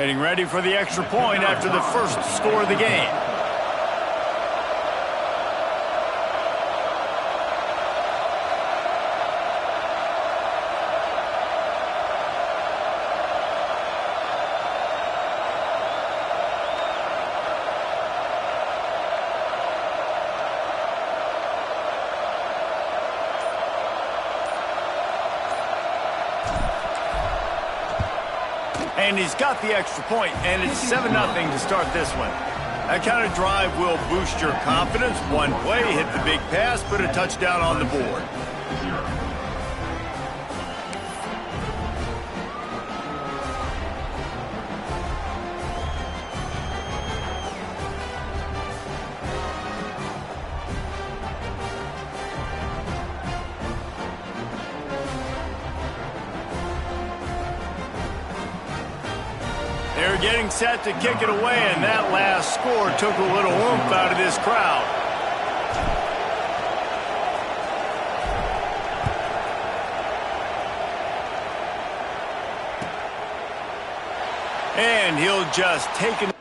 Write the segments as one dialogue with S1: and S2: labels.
S1: Getting ready for the extra point after the first score of the game. And he's got the extra point, and it's 7-0 to start this one. That kind of drive will boost your confidence. One play, hit the big pass, put a touchdown on the board. They're getting set to kick it away, and that last score took a little oomph out of this crowd. And he'll just take it.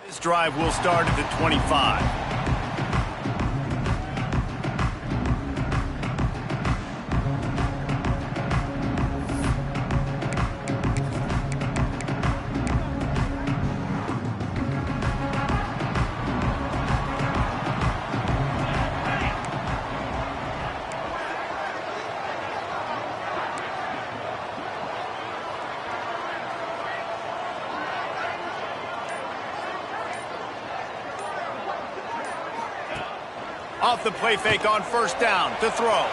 S1: This drive will start at the 25. Off the play fake on first down to throw.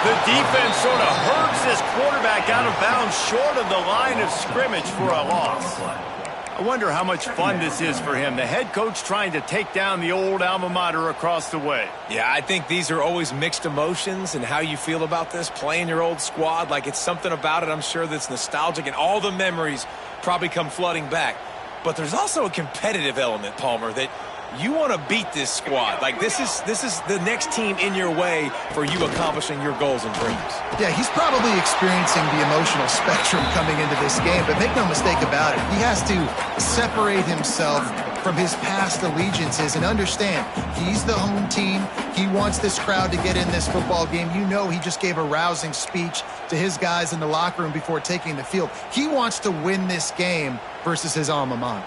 S1: The defense sort of hurts this quarterback out of bounds short of the line of scrimmage for a loss. I wonder how much fun this is for him. The head coach trying to take down the old alma mater across the way.
S2: Yeah, I think these are always mixed emotions and how you feel about this, playing your old squad. Like, it's something about it, I'm sure, that's nostalgic, and all the memories probably come flooding back. But there's also a competitive element, Palmer, that you want to beat this squad. Like, this is the next team in your way for you accomplishing your goals and dreams.
S3: Yeah, he's probably experiencing the emotional spectrum coming into this game, but make no mistake about it, he has to separate himself from his past allegiances. And understand, he's the home team. He wants this crowd to get in this football game. You know he just gave a rousing speech to his guys in the locker room before taking the field. He wants to win this game versus his alma mater.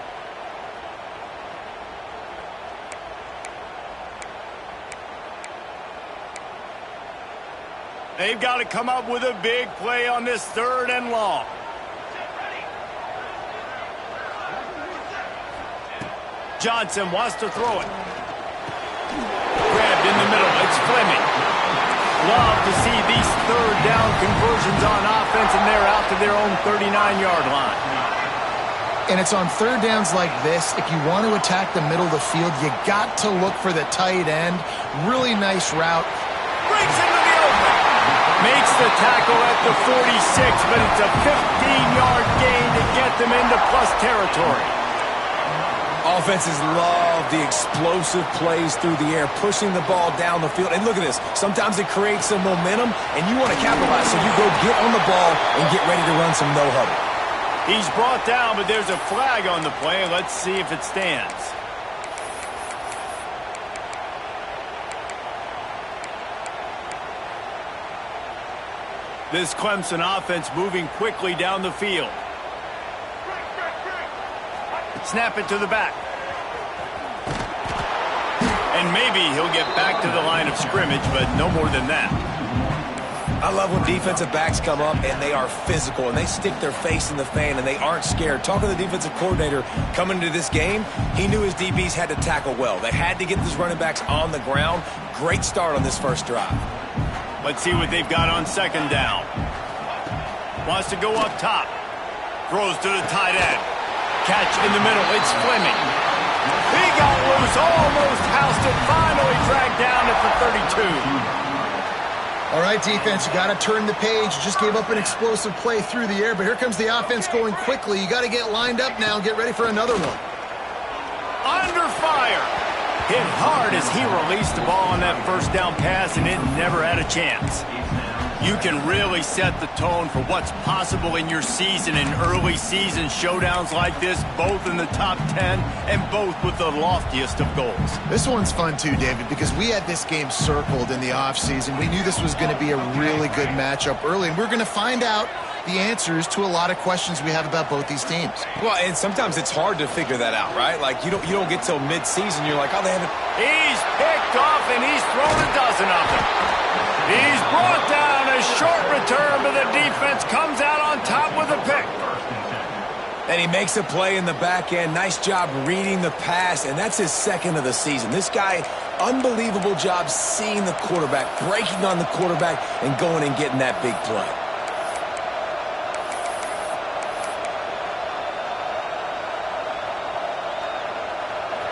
S1: They've got to come up with a big play on this 3rd and long. Johnson wants to throw it. Grabbed in the middle. It's Fleming. Love to see these 3rd down conversions on offense, and they're out to their own 39-yard line.
S3: And it's on 3rd downs like this. If you want to attack the middle of the field, you got to look for the tight end. Really nice route.
S1: Breaks into the open. Makes the tackle at the 46, but it's a 15-yard gain to get them into plus territory.
S2: Offenses love the explosive plays through the air, pushing the ball down the field. And look at this. Sometimes it creates some momentum, and you want to capitalize. So you go get on the ball and get ready to run some no-huddle.
S1: He's brought down, but there's a flag on the play. Let's see if it stands. This Clemson offense moving quickly down the field. Snap it to the back. And maybe he'll get back to the line of scrimmage, but no more than that.
S2: I love when defensive backs come up and they are physical and they stick their face in the fan and they aren't scared. Talking to the defensive coordinator coming into this game, he knew his DBs had to tackle well. They had to get these running backs on the ground. Great start on this first drive.
S1: Let's see what they've got on 2nd down. Wants to go up top. Throws to the tight end. Catch in the middle. It's Fleming. He got loose. Almost housed it. Finally dragged down at the 32.
S3: All right, defense, you got to turn the page. You just gave up an explosive play through the air, but here comes the offense going quickly. You got to get lined up now and get ready for another one.
S1: Under fire. Hit hard as he released the ball on that 1st down pass, and it never had a chance. You can really set the tone for what's possible in your season in early season showdowns like this, both in the top 10 and both with the loftiest of goals.
S3: This one's fun too, David, because we had this game circled in the offseason. We knew this was going to be a really good matchup early, and we're going to find out the answers to a lot of questions we have about both these teams.
S2: Well, and sometimes it's hard to figure that out, right? Like, you don't get till mid-season, you're like, oh, they haven't.
S1: He's picked off, and he's thrown a dozen of them. He's brought down a short return, but the defense comes out on top with a pick.
S2: And he makes a play in the back end. Nice job reading the pass, and that's his 2nd of the season. This guy, unbelievable job seeing the quarterback, breaking on the quarterback, and going and getting that big play.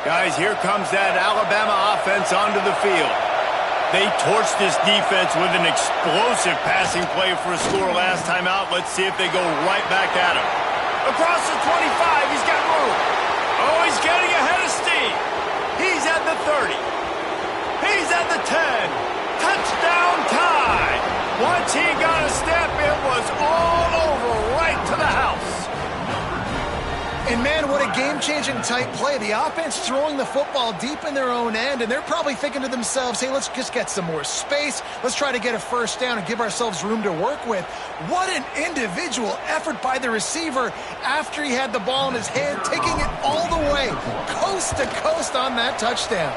S1: Guys, here comes that Alabama offense onto the field. They torched this defense with an explosive passing play for a score last time out. Let's see if they go right back at him. Across the 25, he's got room. Oh, he's getting ahead of steam. He's at the 30. He's at the 10. Touchdown time. Once he got a step, it was all over right to the house.
S3: And, man, what a game-changing type play. The offense throwing the football deep in their own end, and they're probably thinking to themselves, hey, let's just get some more space. Let's try to get a 1st down and give ourselves room to work with. What an individual effort by the receiver after he had the ball in his hand, taking it all the way, coast to coast on that touchdown.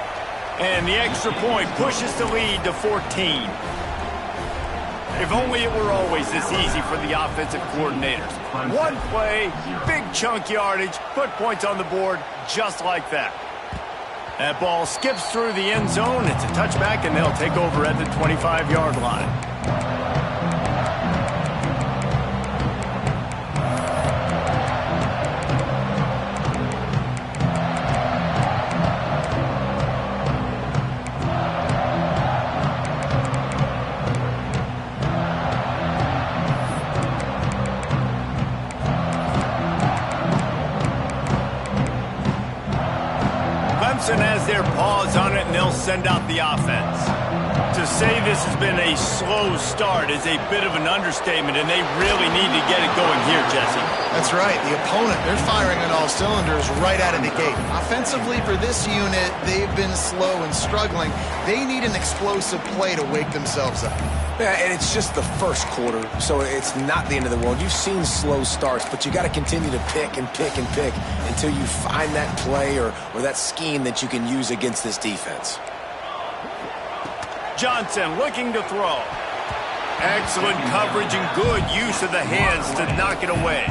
S1: And the extra point pushes the lead to 14. If only it were always this easy for the offensive coordinators. One play, big chunk yardage, put points on the board just like that. That ball skips through the end zone. It's a touchback, and they'll take over at the 25-yard line. Clemson has their paws on it, and they'll send out the offense. To say this has been a slow start is a bit of an understatement, and they really need to get it going here, Jesse.
S3: That's right. The opponent, they're firing on all cylinders right out of the gate. Offensively, for this unit, they've been slow and struggling. They need an explosive play to wake themselves up.
S2: Yeah, and it's just the first quarter, so it's not the end of the world. You've seen slow starts, but you got to continue to pick and pick and pick until you find that play or that scheme that you can use against this defense.
S1: Johnson looking to throw. Excellent coverage and good use of the hands to knock it away.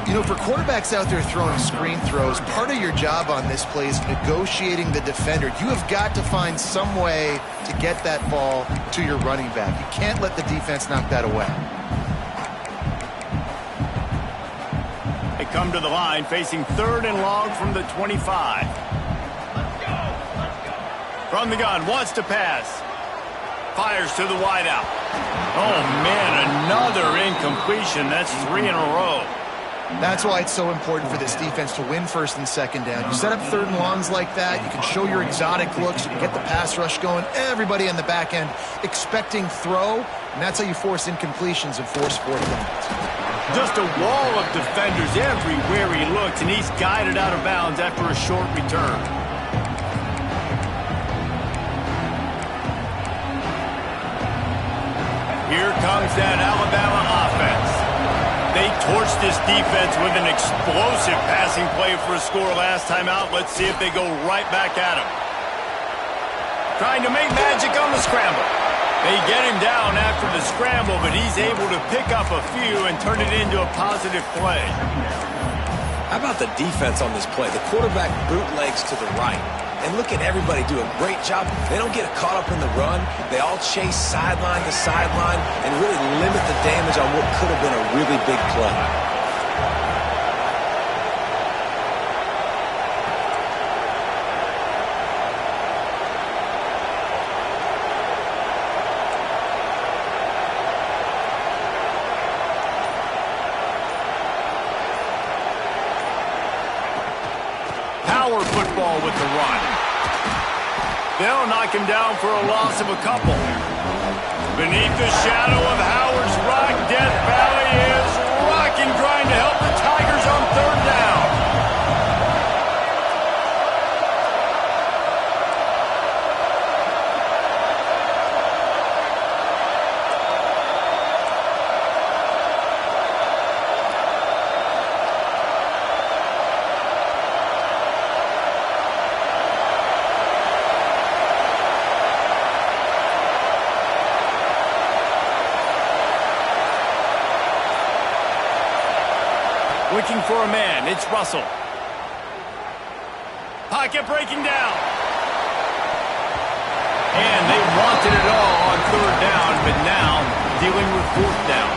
S3: You know, for quarterbacks out there throwing screen throws, part of your job on this play is negotiating the defender. You have got to find some way to get that ball to your running back. You can't let the defense knock that away.
S1: They come to the line facing 3rd and long from the 25. From the gun, wants to pass. Fires to the wideout. Oh, man, another incompletion. That's 3 in a row.
S3: That's why it's so important for this defense to win 1st and 2nd down. You set up 3rd and longs like that, you can show your exotic looks, you can get the pass rush going, everybody on the back end expecting throw, and that's how you force incompletions and force 4th downs.
S1: Just a wall of defenders everywhere he looks, and he's guided out of bounds after a short return. Here comes that Alabama offense. They torched this defense with an explosive passing play for a score last time out. Let's see if they go right back at him. Trying to make magic on the scramble. They get him down after the scramble, but he's able to pick up a few and turn it into a positive play.
S2: How about the defense on this play? The quarterback bootlegs to the right. And look at everybody do a great job. They don't get caught up in the run. They all chase sideline to sideline and really limit the damage on what could have been a really big play.
S1: Power football with the run. They'll knock him down for a loss of a couple. Beneath the shadow of Howard's rock, Death Valley is rocking, trying to help the Tigers on 3rd down. Looking for a man, it's Russell. Pocket breaking down. And they wanted it all on 3rd down, but now dealing with 4th down.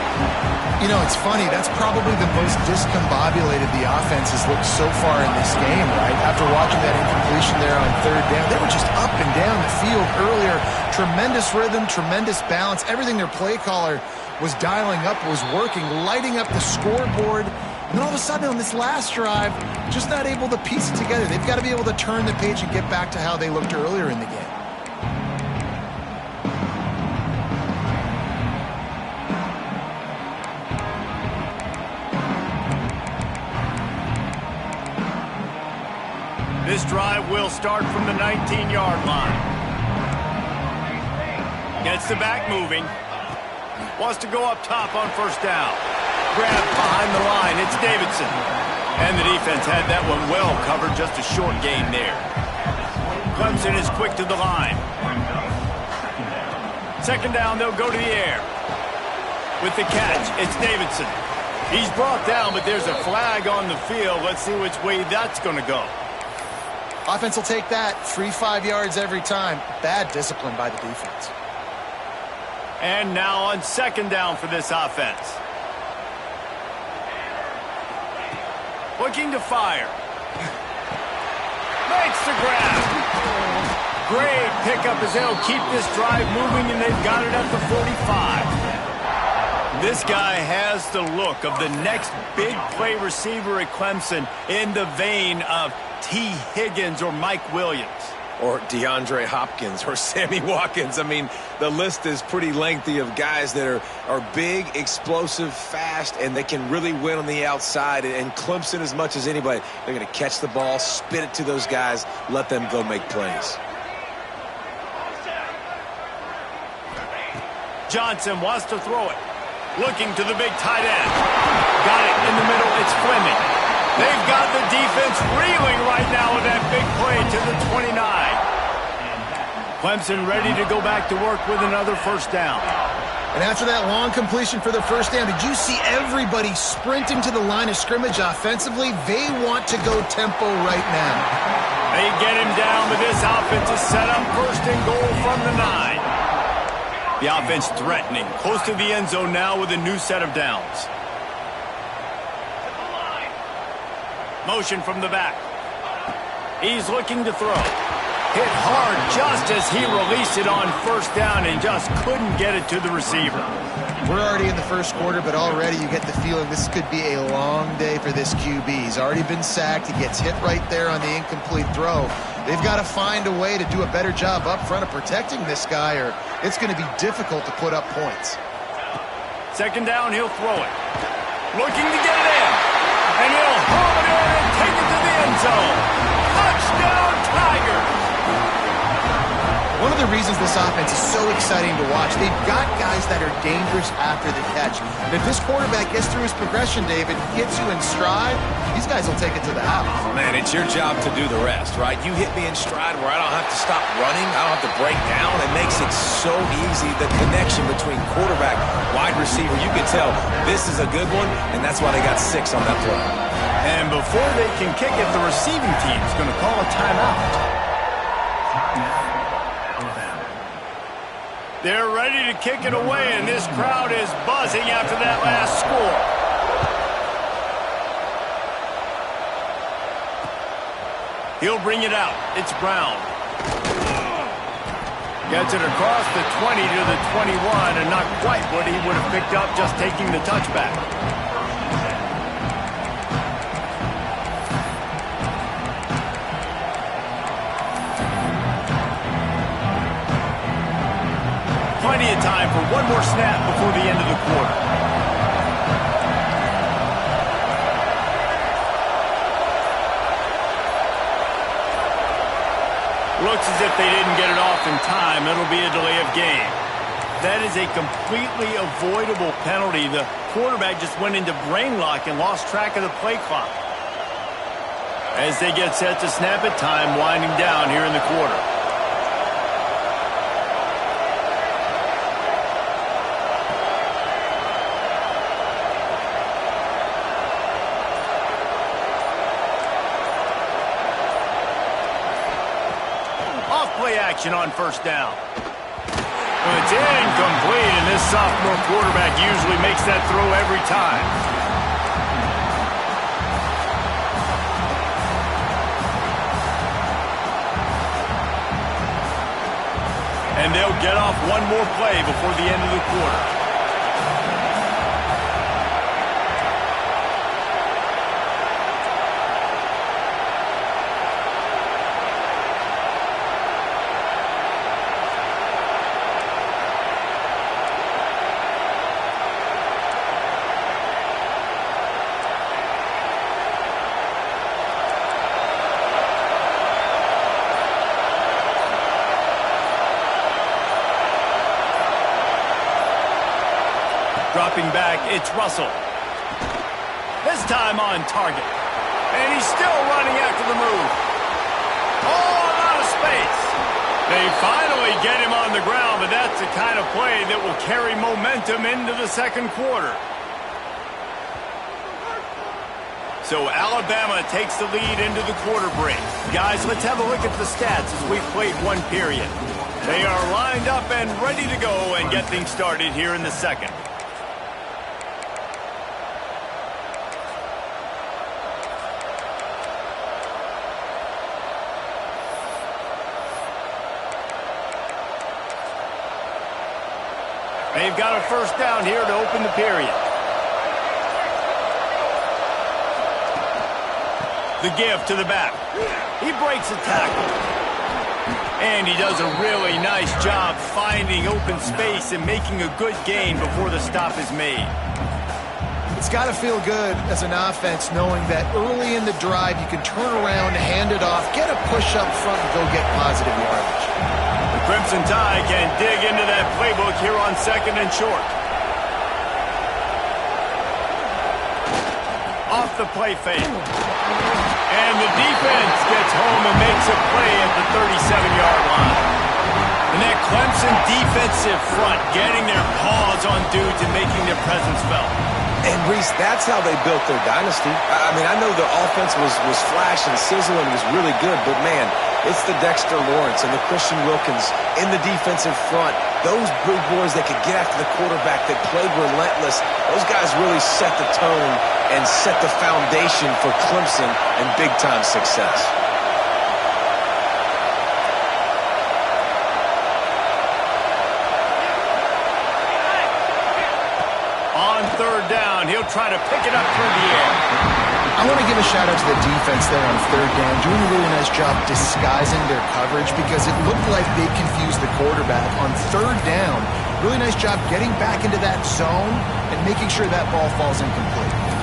S3: You know, it's funny, that's probably the most discombobulated the offense has looked so far in this game, right? After watching that incompletion there on 3rd down, they were just up and down the field earlier. Tremendous rhythm, tremendous balance. Everything their play caller was dialing up was working, lighting up the scoreboard. And then all of a sudden on this last drive, just not able to piece it together. They've got to be able to turn the page and get back to how they looked earlier in the game.
S1: This drive will start from the 19-yard line. Gets the back moving. Wants to go up top on 1st down. Grab behind the line, it's Davidson. And the defense had that one well covered, just a short gain there. Clemson is quick to the line. 2nd down, they'll go to the air. With the catch, it's Davidson. He's brought down, but there's a flag on the field. Let's see which way that's going to go.
S3: Offense will take that. 3-5 yards every time. Bad discipline by the defense.
S1: And now on 2nd down for this offense. Looking to fire. Makes the grab. Great pickup as they'll keep this drive moving, and they've got it at the 45. This guy has the look of the next big play receiver at Clemson in the vein of T. Higgins or Mike Williams.
S2: or DeAndre Hopkins or Sammy Watkins. I mean, the list is pretty lengthy of guys that are big, explosive, fast, and they can really win on the outside. And Clemson, as much as anybody, they're going to catch the ball, spit it to those guys, let them go make plays.
S1: Johnson wants to throw it. Looking to the big tight end. Got it in the middle. It's Fleming. They've got the defense reeling right now with that big play to the 29. Clemson ready to go back to work with another first down.
S3: And after that long completion for the first down, did you see everybody sprinting to the line of scrimmage offensively? They want to go tempo right now.
S1: They get him down, but this offense is set up first and goal from the 9. The offense threatening, close to the end zone now with a new set of downs. Motion from the back. He's looking to throw. Hit hard just as he released it on first down and just couldn't get it to the receiver.
S3: We're already in the first quarter, but already you get the feeling this could be a long day for this QB. He's already been sacked. He gets hit right there on the incomplete throw. They've got to find a way to do a better job up front of protecting this guy, or it's going to be difficult to put up points.
S1: Second down, he'll throw it. Looking to get it in. And he'll hurl it in and take it to the end zone. Touchdown, Tigers!
S3: One of the reasons this offense is so exciting to watch, they've got guys that are dangerous after the catch. And if this quarterback gets through his progression, David, gets you in stride, these guys will take it to the house.
S2: Man, it's your job to do the rest, right? You hit me in stride where I don't have to stop running. I don't have to break down. It makes it so easy. The connection between quarterback, wide receiver, you can tell this is a good one, and that's why they got 6 on that play.
S1: And before they can kick it, the receiving team's going to call a timeout. They're ready to kick it away, and this crowd is buzzing after that last score. He'll bring it out. It's Brown. Gets it across the 20 to the 21, and not quite what he would have picked up just taking the touchback. Plenty of time for one more snap before the end of the quarter. Looks as if they didn't get it off in time. It'll be a delay of game. That is a completely avoidable penalty. The quarterback just went into brain lock and lost track of the play clock. As they get set to snap it, time winding down here in the quarter. Play action on first down. Well, it's incomplete, and this sophomore quarterback usually makes that throw every time. And they'll get off one more play before the end of the quarter. Dropping back, it's Russell. This time on target. And he's still running after the move. Oh, a lot of space. They finally get him on the ground, but that's the kind of play that will carry momentum into the second quarter. So Alabama takes the lead into the quarter break. Guys, let's have a look at the stats as we've played one period. They are lined up and ready to go and get things started here in the second. They've got a first down here to open the period. The give to the back. He breaks a tackle. And he does a really nice job finding open space and making a good gain before the stop is made.
S3: It's got to feel good as an offense knowing that early in the drive you can turn around, hand it off, get a push up front, and go get positive yardage.
S1: The Crimson Tide can dig into that playbook here on 2nd and short. Off the play fake. And the defense gets home and makes a play at the 37-yard line. And that Clemson defensive front getting their paws on dudes and making their presence felt.
S2: And, Reese, that's how they built their dynasty. I mean, I know the offense was flash and sizzle and was really good, but, man, it's the Dexter Lawrence and the Christian Wilkins in the defensive front. Those big boys that could get after the quarterback, that played relentless, those guys really set the tone and set the foundation for Clemson and big-time success.
S1: On 3rd down, he'll try to pick it up through the air.
S3: I want to give a shout out to the defense there on 3rd down, doing a really nice job disguising their coverage because it looked like they confused the quarterback on 3rd down. Really nice job getting back into that zone and making sure that ball falls incomplete.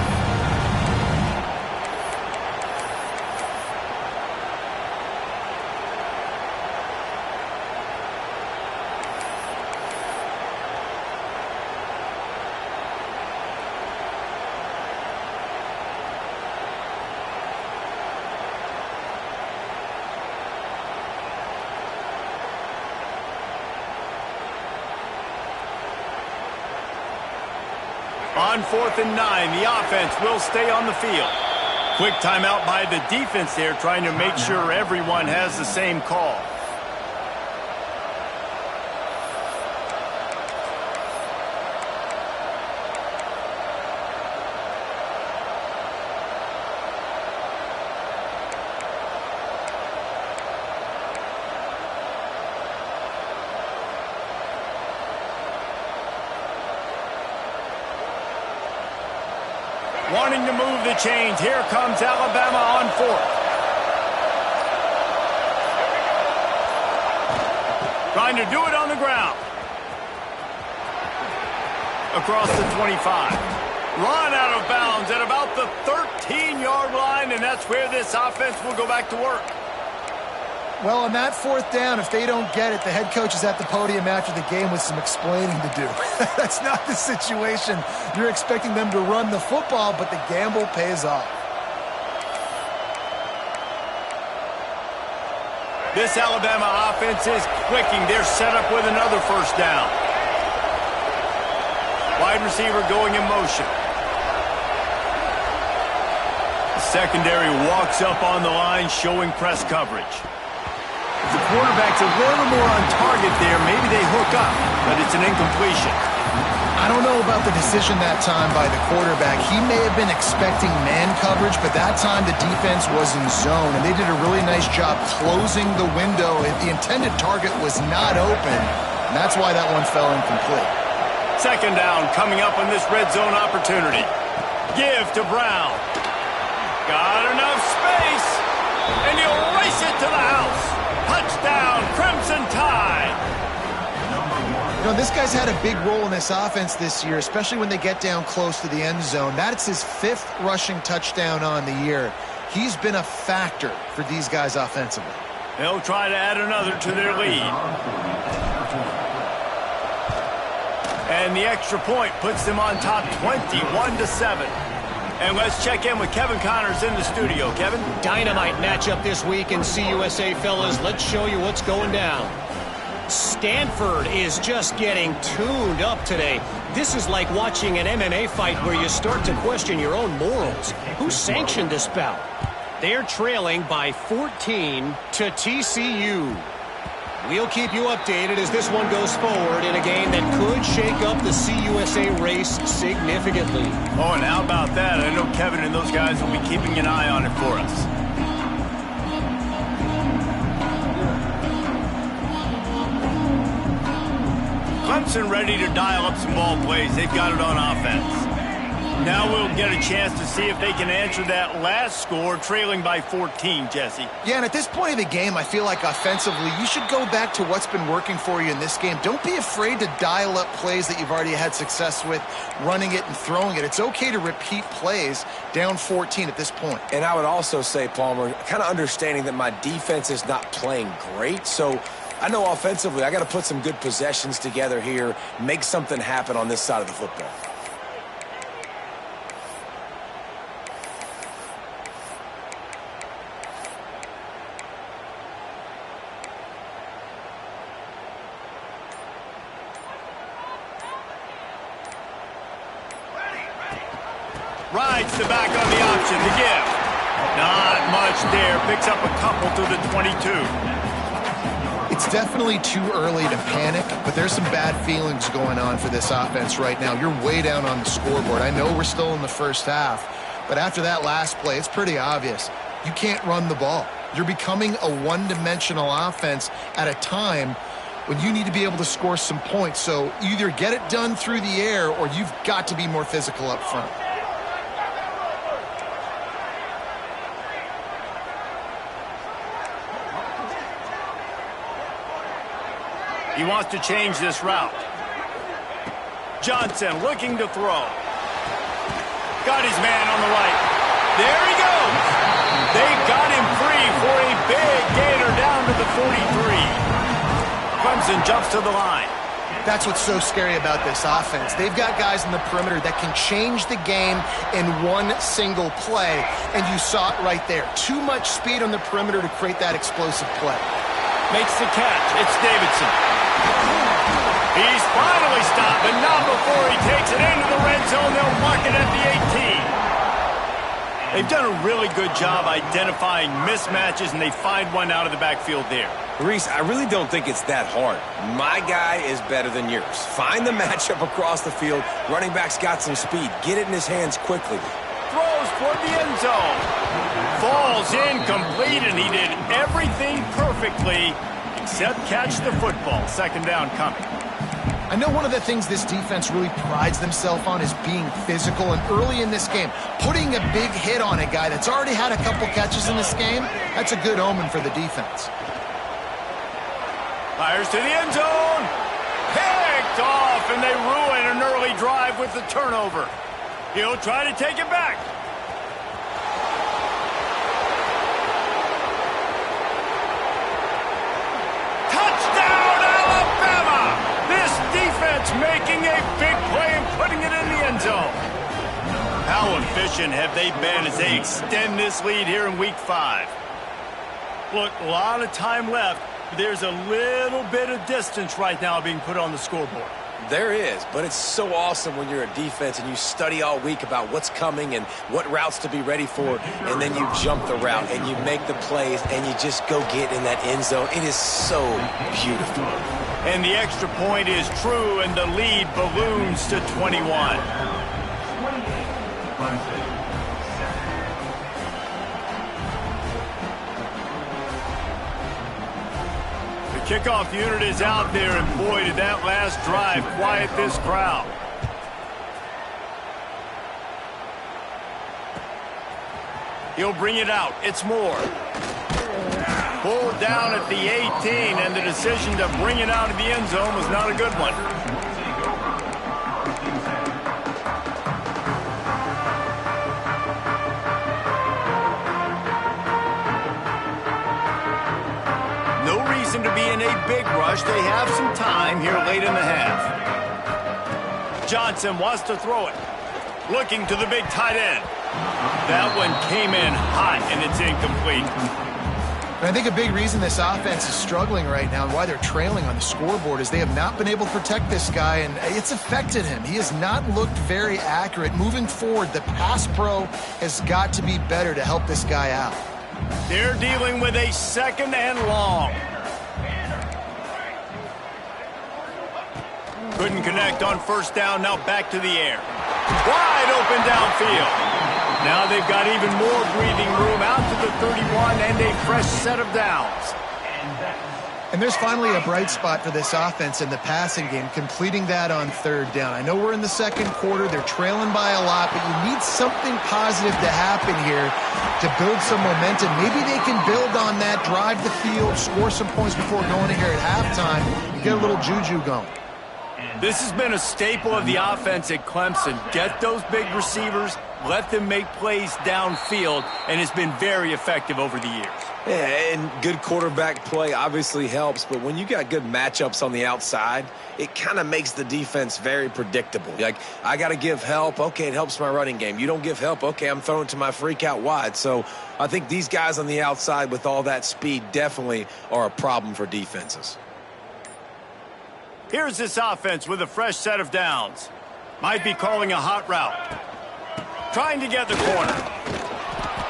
S1: On 4th and 9, the offense will stay on the field. Quick timeout by the defense there, trying to make sure everyone has the same call. Wanting to move the chains. Here comes Alabama on 4th. Trying to do it on the ground. Across the 25. Run out of bounds at about the 13-yard line, and that's where this offense will go back to work.
S3: Well, on that 4th down, if they don't get it, the head coach is at the podium after the game with some explaining to do. That's not the situation. You're expecting them to run the football, but the gamble pays off.
S1: This Alabama offense is clicking. They're set up with another 1st down. Wide receiver going in motion. The secondary walks up on the line, showing press coverage. The quarterback's a little more on target there. Maybe they hook up, but it's an incompletion.
S3: I don't know about the decision that time by the quarterback. He may have been expecting man coverage, but that time the defense was in zone, and they did a really nice job closing the window. The intended target was not open, and that's why that one fell incomplete.
S1: 2nd down coming up on this red zone opportunity. Give to Brown. Got enough space, and he'll race it to the house. Touchdown, Crimson Tide.
S3: You know, this guy's had a big role in this offense this year, especially when they get down close to the end zone. That's his 5th rushing touchdown on the year. He's been a factor for these guys offensively.
S1: They'll try to add another to their lead. And the extra point puts them on top 21-7. And let's check in with Kevin Connors in the studio. Kevin?
S4: Dynamite matchup this week in CUSA, fellas. Let's show you what's going down. Stanford is just getting tuned up today. This is like watching an MMA fight where you start to question your own morals. Who sanctioned this bout? They're trailing by 14 to TCU. We'll keep you updated as this one goes forward in a game that could shake up the CUSA race significantly.
S1: Oh, and how about that? I know Kevin and those guys will be keeping an eye on it for us. Clemson ready to dial up some ball plays. They've got it on offense. Now we'll get a chance to see if they can answer that last score, trailing by 14, Jesse.
S3: Yeah, and at this point of the game, I feel like offensively, you should go back to what's been working for you in this game. Don't be afraid to dial up plays that you've already had success with, running it and throwing it. It's okay to repeat plays down 14 at this point.
S2: And I would also say, Palmer, kind of understanding that my defense is not playing great, so I know offensively I got to put some good possessions together here, make something happen on this side of the football.
S1: Rides the back on the option to give. Not much there. Picks up a couple to the 22.
S3: It's definitely too early to panic, but there's some bad feelings going on for this offense right now. You're way down on the scoreboard. I know we're still in the first half, but after that last play, it's pretty obvious. You can't run the ball. You're becoming a one-dimensional offense at a time when you need to be able to score some points. So either get it done through the air or you've got to be more physical up front.
S1: He wants to change this route. Johnson looking to throw. Got his man on the right. There he goes. They got him free for a big gainer down to the 43. Clemson jumps to the line.
S3: That's what's so scary about this offense. They've got guys in the perimeter that can change the game in one single play, and you saw it right there. Too much speed on the perimeter to create that explosive play.
S1: Makes the catch. It's Davidson. He's finally stopped, but not before he takes it into the red zone. They'll mark it at the 18. They've done a really good job identifying mismatches, and they find one out of the backfield there.
S2: Reese, I really don't think it's that hard. My guy is better than yours. Find the matchup across the field. Running back's got some speed. Get it in his hands quickly.
S1: Throws toward the end zone. Falls incomplete, and he did everything perfectly except catch the football. Second down coming.
S3: I know one of the things this defense really prides themselves on is being physical, and early in this game, putting a big hit on a guy that's already had a couple catches in this game, that's a good omen for the defense.
S1: Fires to the end zone. Picked off, and they ruin an early drive with the turnover. He'll try to take it back. Touchdown, Alabama! This defense making a big play and putting it in the end zone. How efficient have they been as they extend this lead here in Week 5? Look, a lot of time left. There's a little bit of distance right now being put on the scoreboard.
S2: There is, but it's so awesome when you're a defense and you study all week about what's coming and what routes to be ready for, and then you jump the route and you make the plays and you just go get in that end zone. It is so beautiful.
S1: And the extra point is true, and the lead balloons to 21. Kickoff unit is out there, and boy, did that last drive quiet this crowd. He'll bring it out. It's Moore. Pulled down at the 18, and the decision to bring it out of the end zone was not a good one. To be in a big rush. They have some time here late in the half. Johnson wants to throw it. Looking to the big tight end. That one came in hot, and it's incomplete.
S3: And I think a big reason this offense is struggling right now and why they're trailing on the scoreboard is they have not been able to protect this guy, and it's affected him. He has not looked very accurate. Moving forward, the pass pro has got to be better to help this guy out.
S1: They're dealing with a second and long. Couldn't connect on first down, now back to the air. Wide open downfield. Now they've got even more breathing room out to the 31 and a fresh set of downs.
S3: And there's finally a bright spot for this offense in the passing game, completing that on third down. I know we're in the second quarter. They're trailing by a lot, but you need something positive to happen here to build some momentum. Maybe they can build on that, drive the field, score some points before going in here at halftime, and get a little juju going.
S1: This has been a staple of the offense at Clemson. Get those big receivers, let them make plays downfield, and it's been very effective over the years.
S2: Yeah, and good quarterback play obviously helps, but when you got good matchups on the outside, it kind of makes the defense very predictable. Like, I got to give help. Okay, it helps my running game. You don't give help. Okay, I'm throwing to my freak out wide. So I think these guys on the outside with all that speed definitely are a problem for defenses.
S1: Here's this offense with a fresh set of downs. Might be calling a hot route. Trying to get the corner.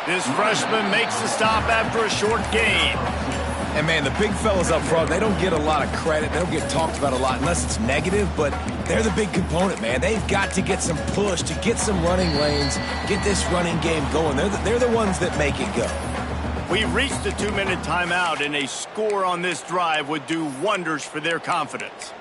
S1: This freshman makes the stop after a short gain.
S2: And, man, the big fellas up front, they don't get a lot of credit. They don't get talked about a lot unless it's negative, but they're the big component, man. They've got to get some push, to get some running lanes, get this running game going. They're the ones that make it go.
S1: We've reached the 2-minute timeout, and a score on this drive would do wonders for their confidence.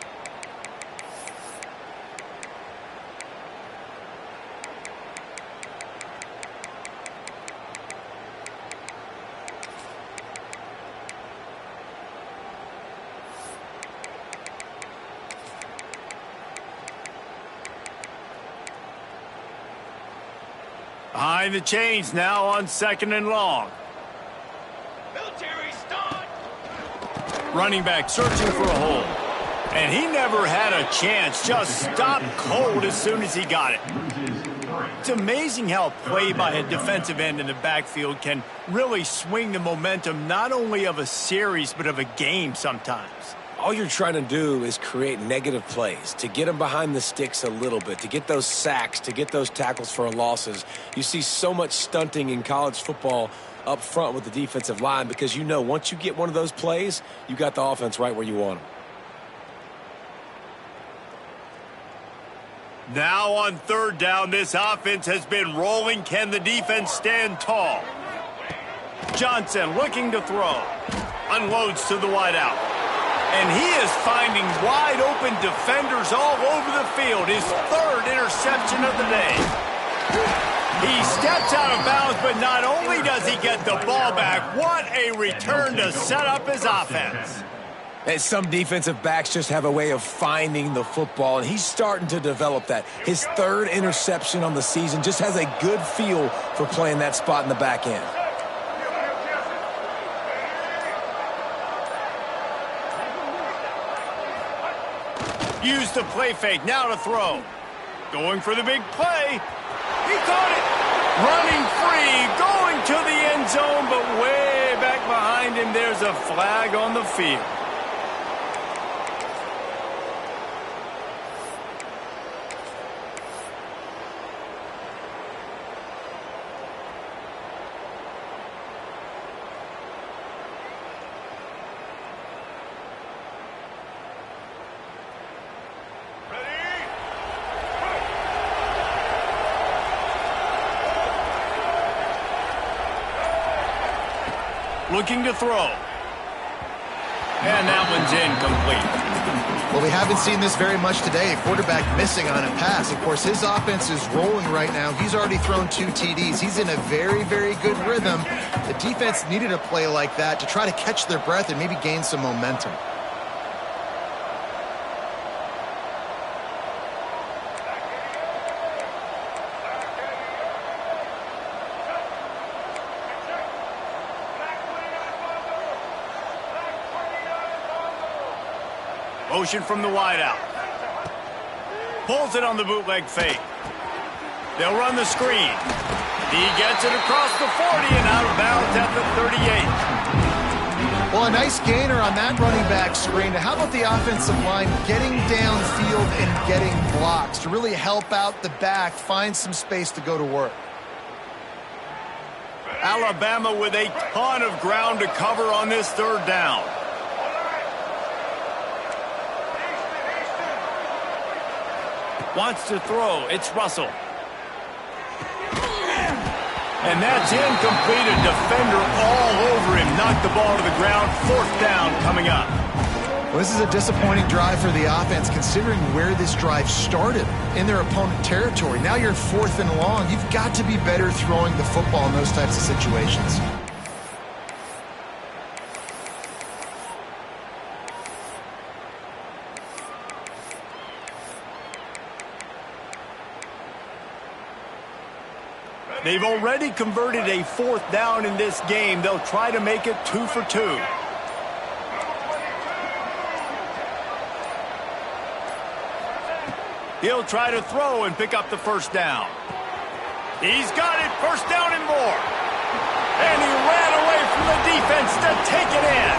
S1: Behind the chains now on 2nd and long.
S5: Military start.
S1: Running back searching for a hole. And he never had a chance. Just stopped cold as soon as he got it. It's amazing how play by a defensive end in the backfield can really swing the momentum not only of a series but of a game sometimes.
S2: All you're trying to do is create negative plays, to get them behind the sticks a little bit, to get those sacks, to get those tackles for losses. You see so much stunting in college football up front with the defensive line because you know once you get one of those plays, you got the offense right where you want them.
S1: Now on 3rd down, this offense has been rolling. Can the defense stand tall? Johnson looking to throw. Unloads to the wideout. And he is finding wide-open defenders all over the field. His 3rd interception of the day. He steps out of bounds, but not only does he get the ball back, what a return to set up his offense.
S2: And some defensive backs just have a way of finding the football, and he's starting to develop that. His 3rd interception on the season just has a good feel for playing that spot in the back end.
S1: Use the play fake, now to throw. Going for the big play. He caught it. Running free, going to the end zone, but way back behind him, there's a flag on the field. Looking to throw. And that one's incomplete.
S3: Well, we haven't seen this very much today. A quarterback missing on a pass. Of course, his offense is rolling right now. He's already thrown 2 TDs. He's in a very, very good rhythm. The defense needed a play like that to try to catch their breath and maybe gain some momentum.
S1: Motion from the wideout. Pulls it on the bootleg fake. They'll run the screen. He gets it across the 40 and out of bounds at the 38.
S3: Well, a nice gainer on that running back screen. How about the offensive line getting downfield and getting blocks to really help out the back, find some space to go to work?
S1: Alabama with a ton of ground to cover on this 3rd down. Wants to throw. It's Russell. And that's incomplete. A defender all over him. Knocked the ball to the ground. 4th down coming up.
S3: Well, this is a disappointing drive for the offense, considering where this drive started, in their opponent territory. Now you're 4th and long. You've got to be better throwing the football in those types of situations.
S1: They've already converted a 4th down in this game. They'll try to make it 2 for 2. He'll try to throw and pick up the 1st down. He's got it. 1st down and more. And he ran away from the defense to take it in.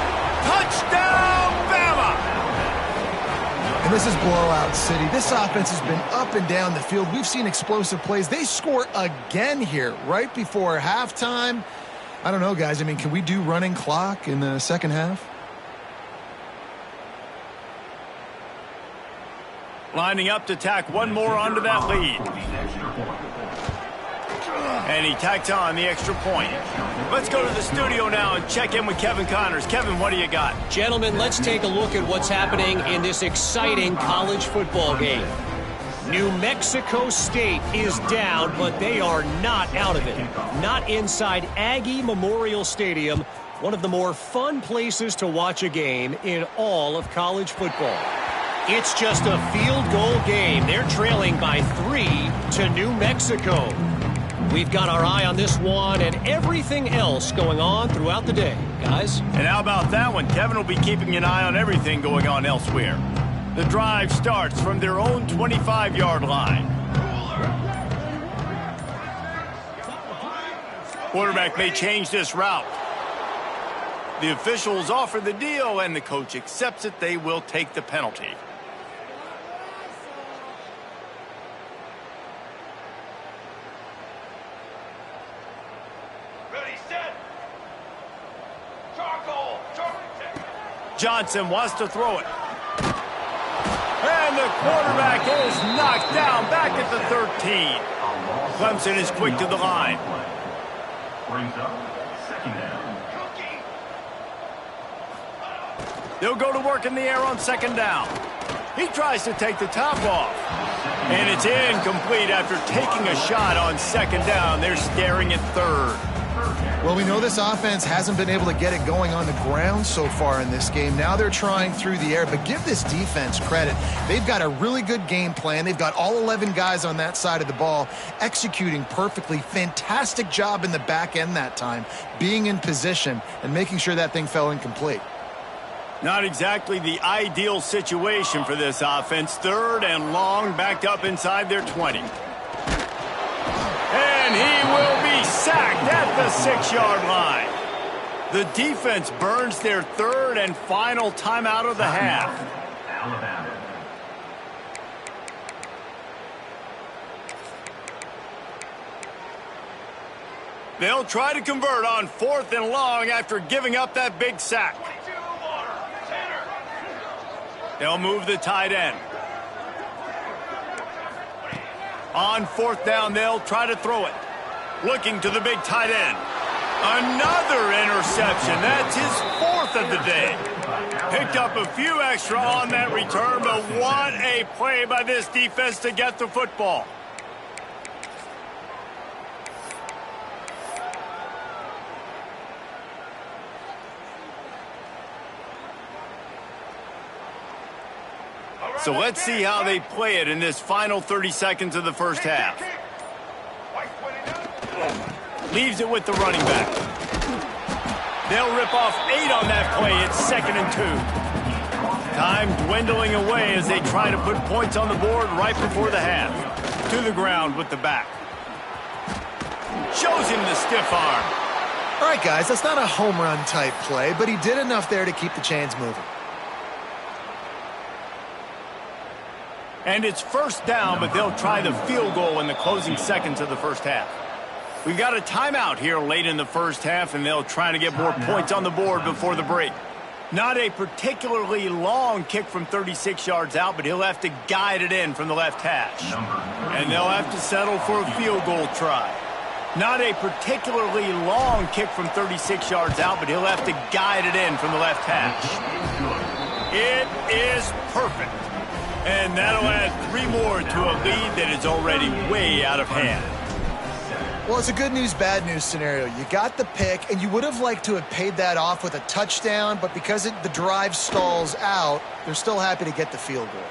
S1: Touchdown, Bama!
S3: And this is blowout city. This offense has been up and down the field. We've seen explosive plays. They score again here right before halftime. I don't know, guys. I mean, can we do running clock in the second half?
S1: Lining up to tack one more onto that lead. And he tacked on the extra point. Let's go to the studio now and check in with Kevin Connors. Kevin, what do you got?
S4: Gentlemen, let's take a look at what's happening in this exciting college football game. New Mexico State is down, but they are not out of it. Not inside Aggie Memorial Stadium, one of the more fun places to watch a game in all of college football. It's just a field goal game. They're trailing by 3 to New Mexico. We've got our eye on this one and everything else going on throughout the day, guys.
S1: And how about that one? Kevin will be keeping an eye on everything going on elsewhere. The drive starts from their own 25-yard line. Quarterback may change this route. The officials offer the deal, and the coach accepts it. They will take the penalty. Johnson wants to throw it. And the quarterback is knocked down back at the 13. Clemson is quick to the line.
S6: Brings up 2nd down.
S1: They'll go to work in the air on 2nd down. He tries to take the top off. And it's incomplete after taking a shot on 2nd down. They're staring at 3rd.
S3: Well, we know this offense hasn't been able to get it going on the ground so far in this game. Now they're trying through the air, but give this defense credit. They've got a really good game plan. They've got all 11 guys on that side of the ball executing perfectly. Fantastic job in the back end that time, being in position and making sure that thing fell incomplete.
S1: Not exactly the ideal situation for this offense. 3rd and long, backed up inside their 20. And he will be sacked at the 6-yard line. The defense burns their 3rd and final timeout of the half.
S6: Alabama.
S1: They'll try to convert on 4th and long after giving up that big sack. They'll move the tight end. On 4th down, they'll try to throw it. Looking to the big tight end. Another interception. That's his 4th of the day. Picked up a few extra on that return, but what a play by this defense to get the football. So let's see how they play it in this final 30 seconds of the first half. Leaves it with the running back. They'll rip off 8 on that play. It's 2nd and 2. Time dwindling away as they try to put points on the board right before the half. To the ground with the back. Shows him the stiff arm.
S3: All right, guys, that's not a home run type play, but he did enough there to keep the chains moving.
S1: And it's 1st down, but they'll try the field goal in the closing seconds of the first half. We've got a timeout here late in the first half, and they'll try to get more points on the board before the break. Not a particularly long kick from 36 yards out, but he'll have to guide it in from the left hash. And they'll have to settle for a field goal try. Not a particularly long kick from 36 yards out, but he'll have to guide it in from the left hash. It is perfect. And that'll add 3 more to a lead that is already way out of hand.
S3: Well, it's a good news, bad news scenario. You got the pick, and you would have liked to have paid that off with a touchdown, but because the drive stalls out, they're still happy to get the field goal.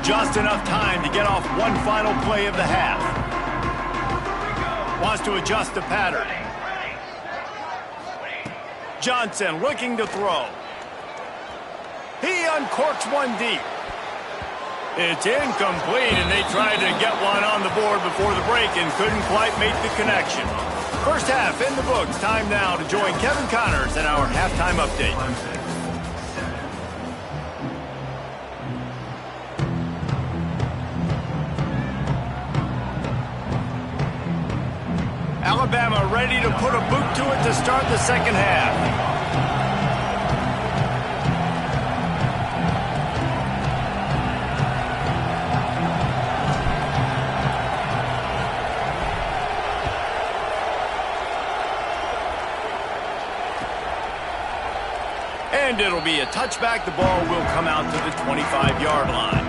S1: Just enough time to get off one final play of the half. Wants to adjust the pattern. Johnson looking to throw. He uncorks one deep. It's incomplete, and they tried to get one on the board before the break and couldn't quite make the connection. First half in the books. Time now to join Kevin Connors in our halftime update. Alabama ready to put a boot to it to start the second half. And it'll be a touchback. The ball will come out to the 25-yard line.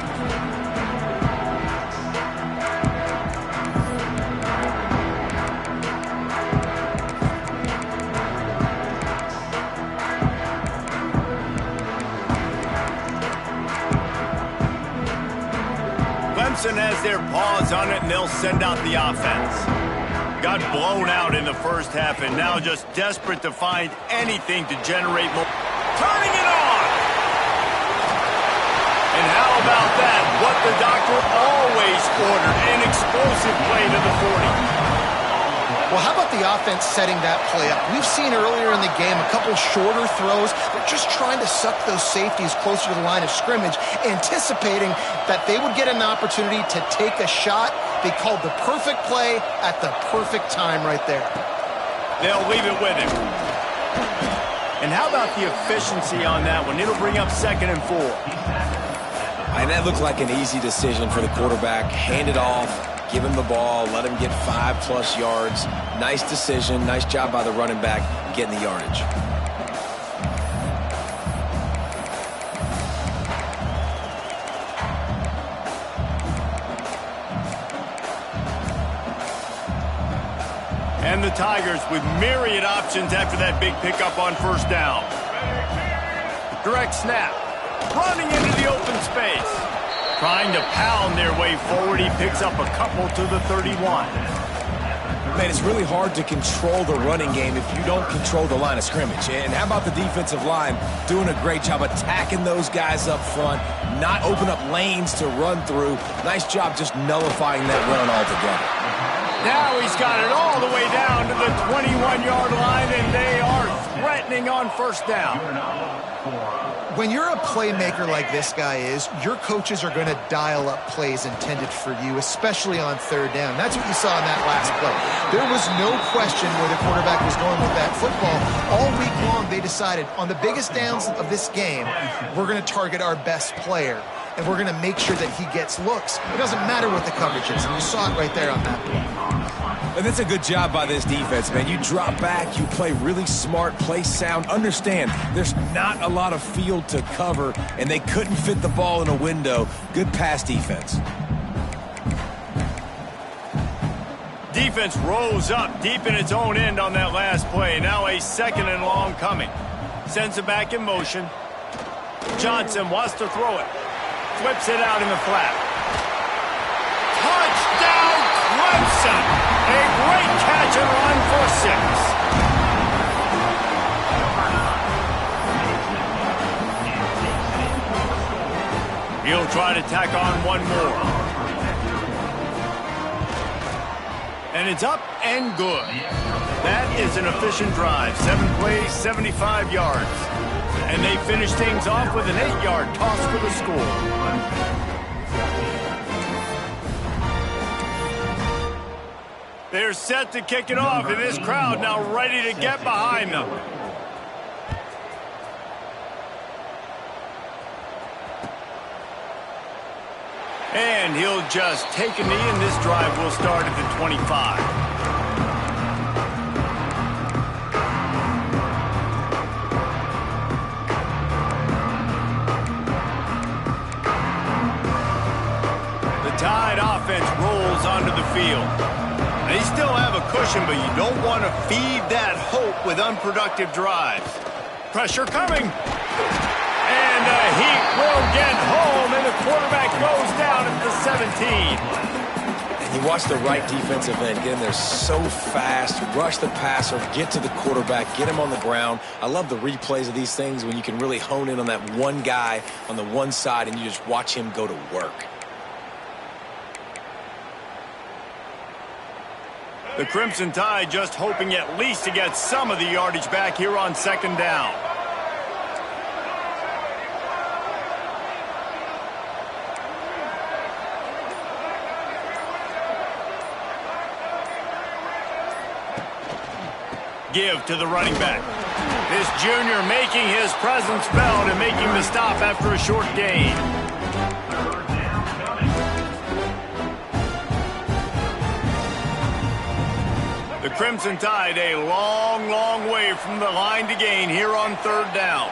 S1: Has their paws on it, and they'll send out the offense. Got blown out in the first half, and now just desperate to find anything to generate more. Turning it on! And how about that? What the doctor always ordered, an explosive play to the 40.
S3: Well, how about the offense setting that play up? We've seen earlier in the game a couple shorter throws. They're just trying to suck those safeties closer to the line of scrimmage, anticipating that they would get an opportunity to take a shot. They called the perfect play at the perfect time right there.
S1: They'll leave it with him. And how about the efficiency on that one? It'll bring up 2nd and 4.
S2: And that looked like an easy decision for the quarterback. Hand it off. Give him the ball, let him get 5+ yards. Nice decision, nice job by the running back getting the yardage.
S1: And the Tigers with myriad options after that big pickup on first down. Direct snap, running into the open space. Trying to pound their way forward. He picks up a couple to the 31.
S2: Man, it's really hard to control the running game if you don't control the line of scrimmage. And how about the defensive line doing a great job attacking those guys up front, not open up lanes to run through. Nice job just nullifying that run altogether.
S1: Now he's got it all the way down to the 21-yard line, and they are threatening on first down.
S3: When you're a playmaker like this guy is, your coaches are going to dial up plays intended for you, especially on third down. That's what you saw in that last play. There was no question where the quarterback was going with that football. All week long, they decided on the biggest downs of this game, we're going to target our best player, and we're going to make sure that he gets looks. It doesn't matter what the coverage is, and you saw it right there on that play.
S2: And that's a good job by this defense, man. You drop back, you play really smart, play sound. Understand, there's not a lot of field to cover, and they couldn't fit the ball in a window. Good pass defense.
S1: Defense rose up deep in its own end on that last play. Now a 2nd and long coming. Sends it back in motion. Johnson wants to throw it. Flips it out in the flat. Touchdown, Clemson! A great catch and run for 6. He'll try to tack on one more. And it's up and good. That is an efficient drive. 7 plays, 75 yards. And they finish things off with an 8-yard toss for the score. They're set to kick it off, and this crowd now ready to get behind them. And he'll just take a knee, and this drive will start at the 25. The Tide offense rolls onto the field. They still have a cushion, but you don't want to feed that hope with unproductive drives. Pressure coming. And the Heat will get home, and the quarterback goes down at the 17.
S2: And you watch the right defensive end get in there so fast, rush the passer, get to the quarterback, get him on the ground. I love the replays of these things when you can really hone in on that one guy on the one side and you just watch him go to work.
S1: The Crimson Tide just hoping at least to get some of the yardage back here on second down. Give to the running back. This junior making his presence felt and making the stop after a short gain. The Crimson Tide a long, long way from the line to gain here on third down.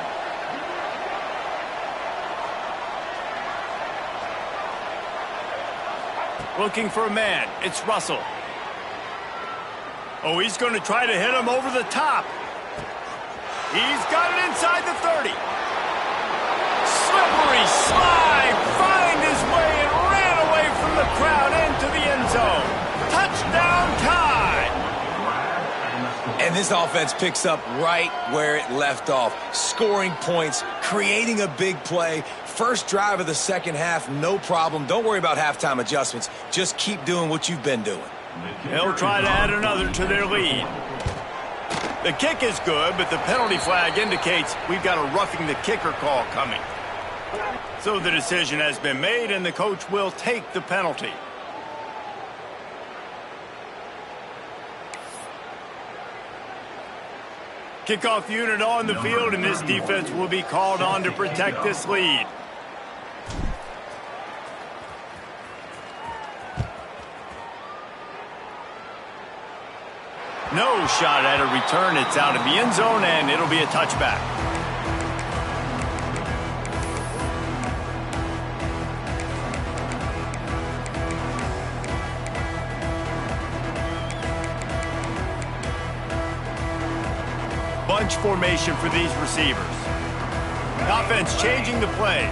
S1: Looking for a man. It's Russell. Oh, he's going to try to hit him over the top. He's got it inside the 30. Slippery slide. Find his way and ran away from the crowd into the end zone. Touchdown Tide.
S2: And this offense picks up right where it left off. Scoring points, creating a big play. First drive of the second half, no problem. Don't worry about halftime adjustments. Just keep doing what you've been doing.
S1: They'll try to add another to their lead. The kick is good, but the penalty flag indicates we've got a roughing the kicker call coming. So the decision has been made, and the coach will take the penalty. Kickoff unit on the field, and this defense will be called on to protect this lead. No shot at a return. It's out of the end zone, and it'll be a touchback. Bunch formation for these receivers. Offense changing the play.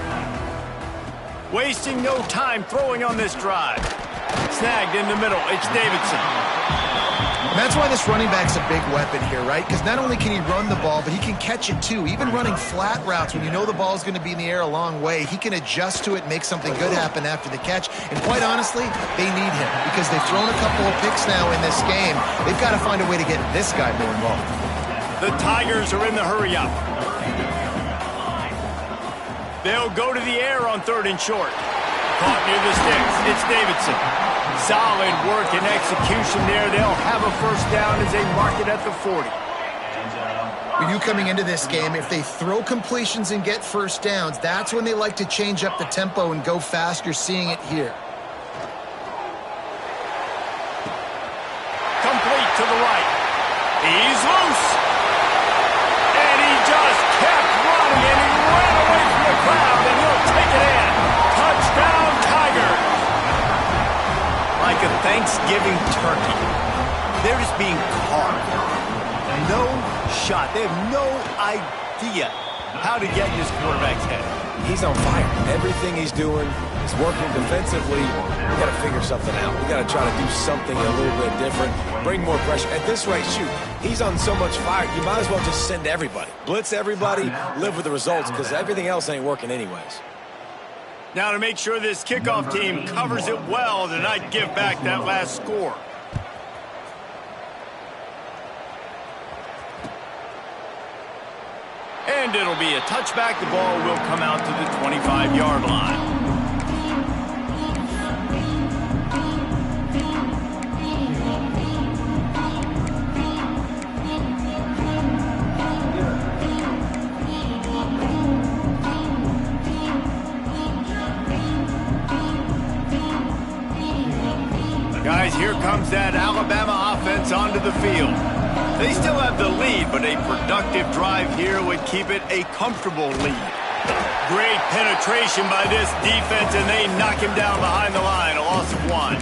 S1: Wasting no time throwing on this drive. Snagged in the middle. It's Davidson.
S3: And that's why this running back's a big weapon here, right? Because not only can he run the ball, but he can catch it too. Even running flat routes when you know the ball's going to be in the air a long way, he can adjust to it and make something good happen after the catch. And quite honestly, they need him because they've thrown a couple of picks now in this game. They've got to find a way to get this guy more involved.
S1: The Tigers are in the hurry-up. They'll go to the air on third and short. Caught near the sticks. It's Davidson. Solid work and execution there. They'll have a first down as they mark it at the 40.
S3: For you coming into this game, if they throw completions and get first downs, that's when they like to change up the tempo and go fast. You're seeing it here.
S1: Complete to the right. He's loose. And he just kept running, and he ran away from the crowd, and he'll take it in. Touchdown, Tigers. Like a Thanksgiving turkey. They're just being carved. No shot. They have no idea how to get in this quarterback's head.
S2: He's on fire. Everything he's doing is working defensively. We got to figure something out. We got to try to do something a little bit different. Bring more pressure. At this rate, shoot, he's on so much fire, you might as well just send everybody. Blitz everybody, live with the results, because everything else ain't working anyways.
S1: Now to make sure this kickoff team covers it well to not give back that last score. And it'll be a touchback. The ball will come out to the 25-yard line. offense onto the field. They still have the lead, but a productive drive here would keep it a comfortable lead. Great penetration by this defense, and they knock him down behind the line, a loss of 1.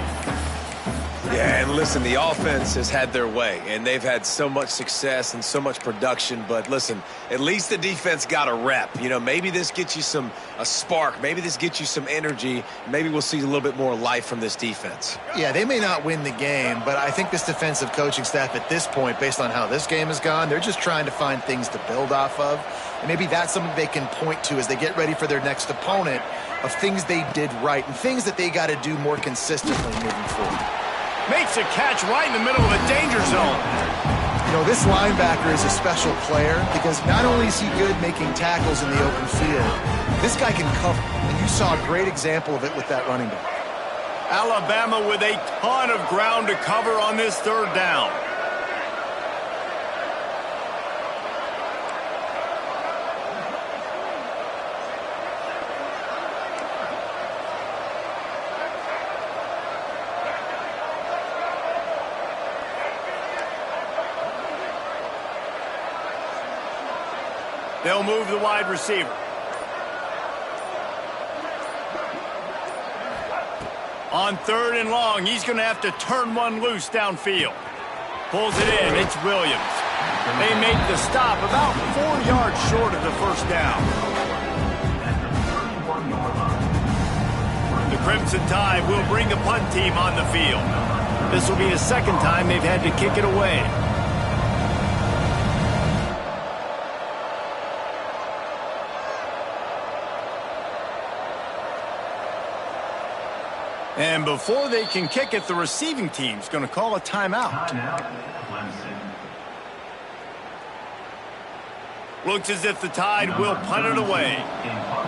S2: Yeah, and listen, the offense has had their way, and they've had so much success and so much production. But listen, at least the defense got a rep. You know, maybe this gets you a spark. Maybe this gets you some energy. Maybe we'll see a little bit more life from this defense.
S3: Yeah, they may not win the game, but I think this defensive coaching staff at this point, based on how this game has gone, they're just trying to find things to build off of. And maybe that's something they can point to as they get ready for their next opponent, of things they did right and things that they got to do more consistently moving forward.
S1: Makes a catch right in the middle of the danger zone.
S3: You know, this linebacker is a special player because not only is he good making tackles in the open field, this guy can cover. And you saw a great example of it with that running back.
S1: Alabama with a ton of ground to cover on this 3rd down. They'll move the wide receiver. On 3rd and long, he's going to have to turn one loose downfield. Pulls it in. It's Williams. They make the stop about 4 yards short of the 1st down. The Crimson Tide will bring the punt team on the field. This will be the 2nd time they've had to kick it away. And before they can kick it, the receiving team's going to call a timeout. Looks as if the Tide will punt it away.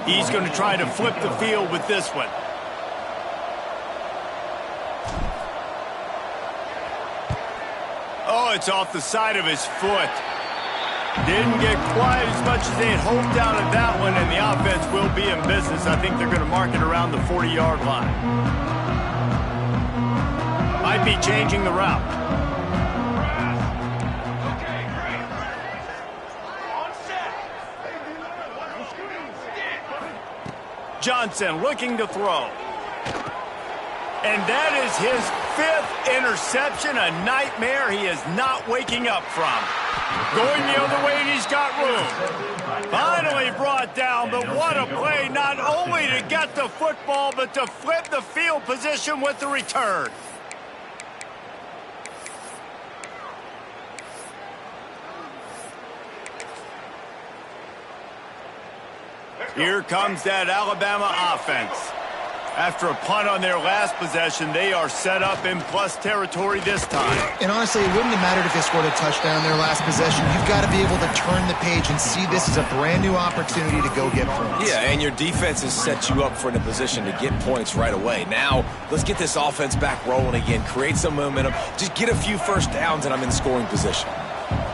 S1: He's going to try to flip the field with this one. Oh, it's off the side of his foot. Didn't get quite as much as they had hoped out of that one, and the offense will be in business. I think they're going to mark it around the 40-yard line. Might be changing the route.
S5: Okay, great. On set.
S1: Johnson looking to throw. And that is his 5th interception, a nightmare he is not waking up from. Going the other way, and he's got room. Finally brought down, but what a play, not only to get the football, but to flip the field position with the return. Here comes that Alabama offense. After a punt on their last possession, they are set up in plus territory this time.
S3: And honestly, it wouldn't have mattered if they scored a touchdown in their last possession. You've got to be able to turn the page and see this as a brand new opportunity to go get points.
S2: Yeah, and your defense has set you up for a position to get points right away. Now, let's get this offense back rolling again, create some momentum, just get a few first downs, and I'm in scoring position.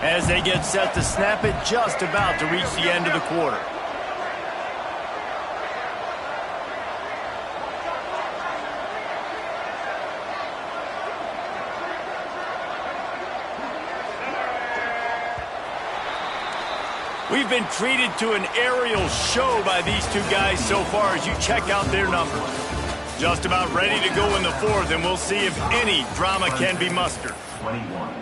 S1: As they get set to snap it, just about to reach the end of the quarter. We've been treated to an aerial show by these two guys so far as you check out their numbers. Just about ready to go in the 4th, and we'll see if any drama can be mustered.
S6: 21.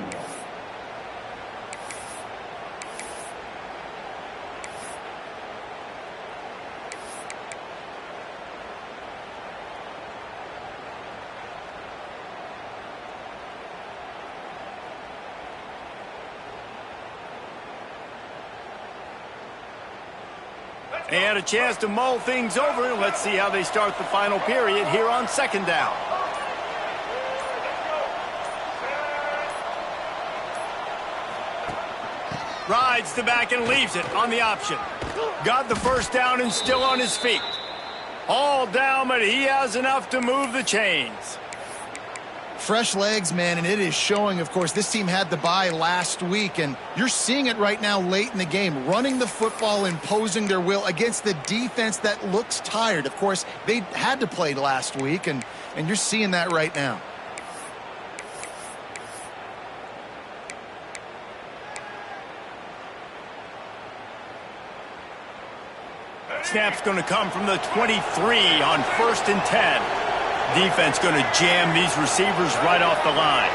S1: And a chance to mull things over. Let's see how they start the final period here on 2nd down. Rides the back and leaves it on the option. Got the 1st down and still on his feet. All down, but he has enough to move the chains.
S3: Fresh legs, man, and it is showing, of course. This team had the bye last week, and you're seeing it right now late in the game, running the football, imposing their will against the defense that looks tired. Of course, they had to play last week, and you're seeing that right now.
S1: Snap's going to come from the 23 on 1st and 10. Defense going to jam these receivers right off the line.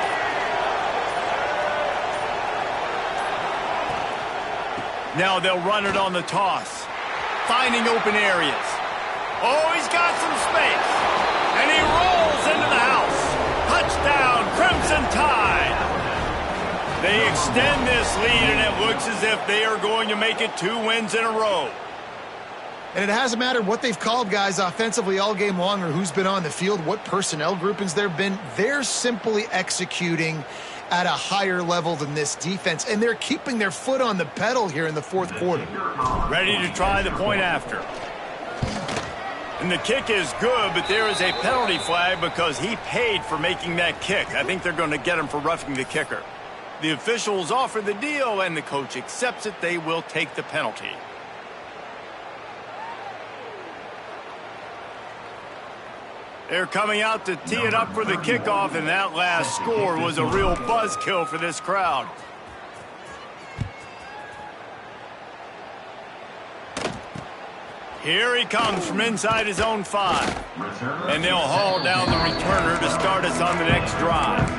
S1: Now they'll run it on the toss. Finding open areas. Oh, he's got some space. And he rolls into the house. Touchdown, Crimson Tide. They extend this lead, and it looks as if they are going to make it 2 wins in a row.
S3: And it hasn't mattered what they've called guys offensively all game long or who's been on the field, what personnel groupings there have been. They're simply executing at a higher level than this defense, and they're keeping their foot on the pedal here in the 4th quarter.
S1: Ready to try the point after. And the kick is good, but there is a penalty flag because he paid for making that kick. I think they're going to get him for roughing the kicker. The officials offer the deal, and the coach accepts it. They will take the penalty. They're coming out to tee it up for the kickoff, and that last score was a real buzzkill for this crowd. Here he comes from inside his own 5. And they'll haul down the returner to start us on the next drive.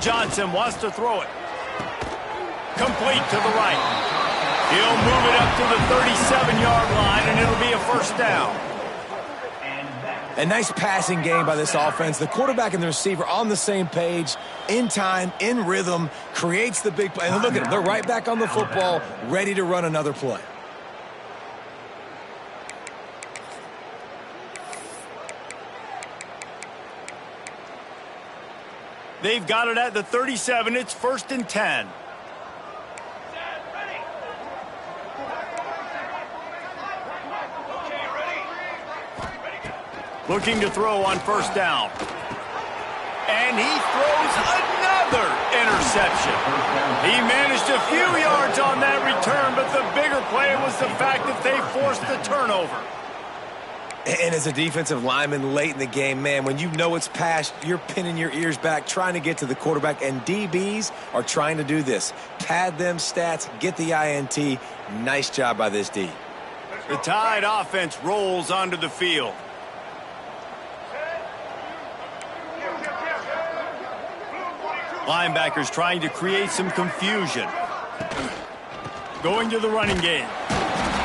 S1: Johnson wants to throw it. Complete to the right. He'll move it up to the 37-yard line, and it'll be a 1st down.
S2: A nice passing game by this offense. The quarterback and the receiver on the same page, in time, in rhythm, creates the big play. And look at them. They're right back on the football, ready to run another play.
S1: They've got it at the 37. It's 1st and 10. Looking to throw on 1st down. And he throws another interception. He managed a few yards on that return, but the bigger play was the fact that they forced the turnover.
S2: And as a defensive lineman late in the game, man, when you know it's past, you're pinning your ears back, trying to get to the quarterback, and DBs are trying to do this. Pad them stats, get the INT. Nice job by this D.
S1: The Tide offense rolls onto the field. Linebackers trying to create some confusion. Going to the running game.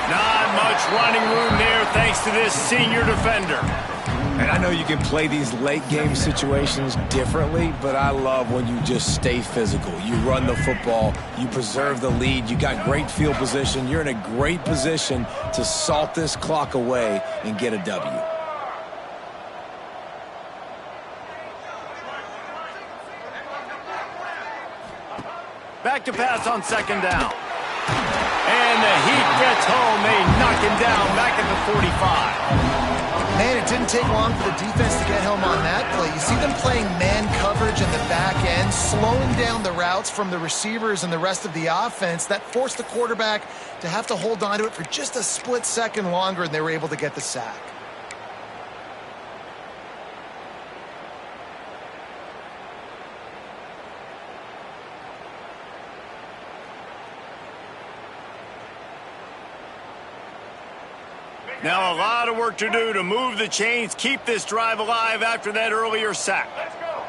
S1: Not much running room there thanks to this senior defender.
S2: And I know you can play these late game situations differently, but I love when you just stay physical. You run the football, you preserve the lead, you got great field position. You're in a great position to salt this clock away and get a W.
S1: Back to pass on 2nd down. And the heat gets home. They knock him down back at the 45.
S3: Man, it didn't take long for the defense to get home on that play. You see them playing man coverage in the back end, slowing down the routes from the receivers and the rest of the offense. That forced the quarterback to have to hold on to it for just a split second longer, and they were able to get the sack.
S1: Now a lot of work to do to move the chains, keep this drive alive after that earlier sack.
S5: Let's go.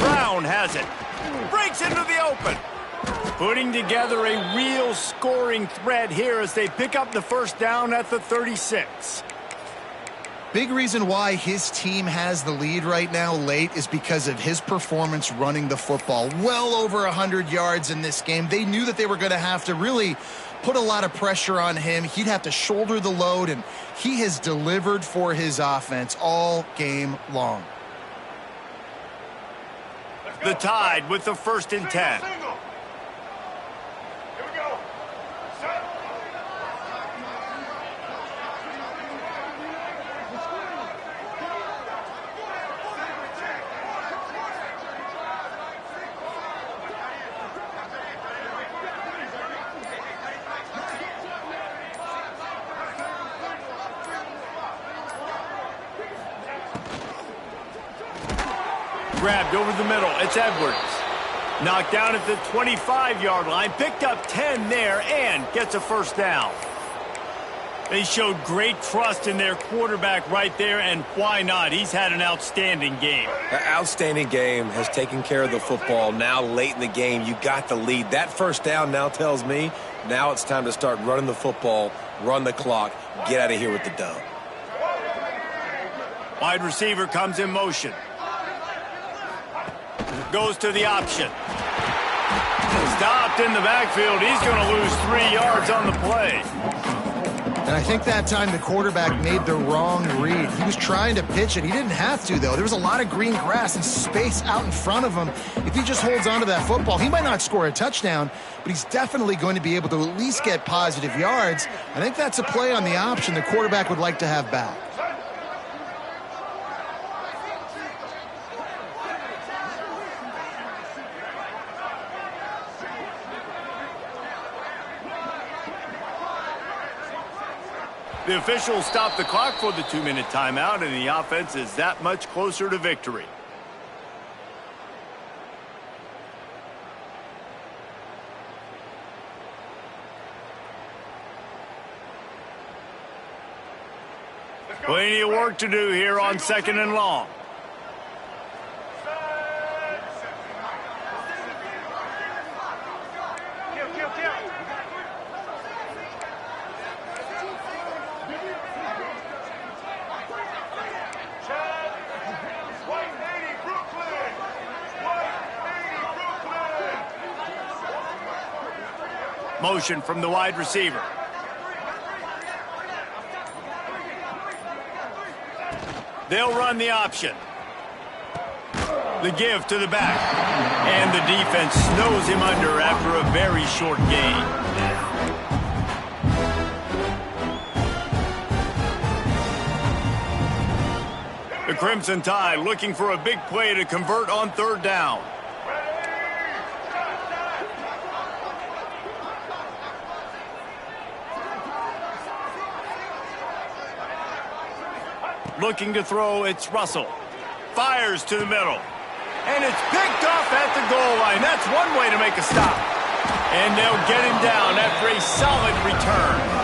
S1: Brown has it. Breaks into the open. Putting together a real scoring threat here as they pick up the 1st down at the 36.
S3: Big reason why his team has the lead right now late is because of his performance running the football. Well over 100 yards in this game. They knew that they were going to have to really put a lot of pressure on him. He'd have to shoulder the load, and he has delivered for his offense all game long.
S1: The Tide with the 1st and 10.
S5: Here we go. Set.
S1: grabbed over the middle. It's Edwards. Knocked down at the 25-yard line. Picked up 10 there and gets a first down. They showed great trust in their quarterback right there, and why not? He's had an outstanding game.
S2: An outstanding game, has taken care of the football. Now late in the game, you got the lead. That first down now tells me now it's time to start running the football, run the clock, get out of here with the dub.
S1: Wide receiver comes in motion. Goes to the option. Stopped in the backfield. He's going to lose 3 yards on the play.
S3: And I think that time the quarterback made the wrong read. He was trying to pitch it. He didn't have to, though. There was a lot of green grass and space out in front of him. If he just holds on to that football, he might not score a touchdown, but he's definitely going to be able to at least get positive yards. I think that's a play on the option the quarterback would like to have back.
S1: The officials stop the clock for the 2-minute timeout, and the offense is that much closer to victory. Plenty of work to do here on 2nd and long. Motion from the wide receiver. They'll run the option. The give to the back. And the defense snows him under after a very short gain. The Crimson Tide looking for a big play to convert on 3rd down. Looking to throw, it's Russell. Fires to the middle. And it's picked off at the goal line. That's one way to make a stop. And they'll get him down after a solid return.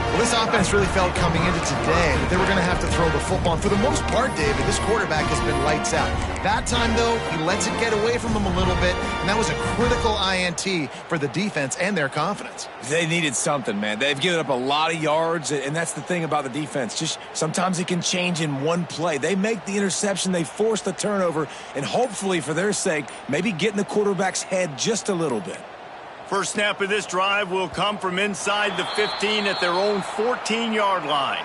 S3: Well, this offense really felt coming into today that they were going to have to throw the football. And for the most part, David, this quarterback has been lights out. That time, though, he lets it get away from him a little bit, and that was a critical INT for the defense and their confidence.
S2: They needed something, man. They've given up a lot of yards, and that's the thing about the defense. Just sometimes it can change in one play. They make the interception, they force the turnover, and hopefully, for their sake, maybe get in the quarterback's head just a little bit.
S1: First snap of this drive will come from inside the 15 at their own 14-yard line.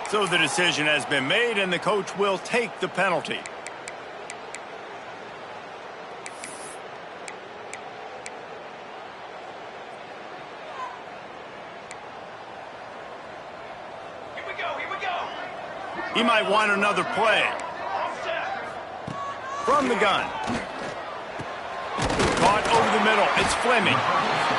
S1: So the decision has been made, and the coach will take the penalty.
S5: Here we go.
S1: He might want another play. From the gun. Caught over the middle. It's Fleming.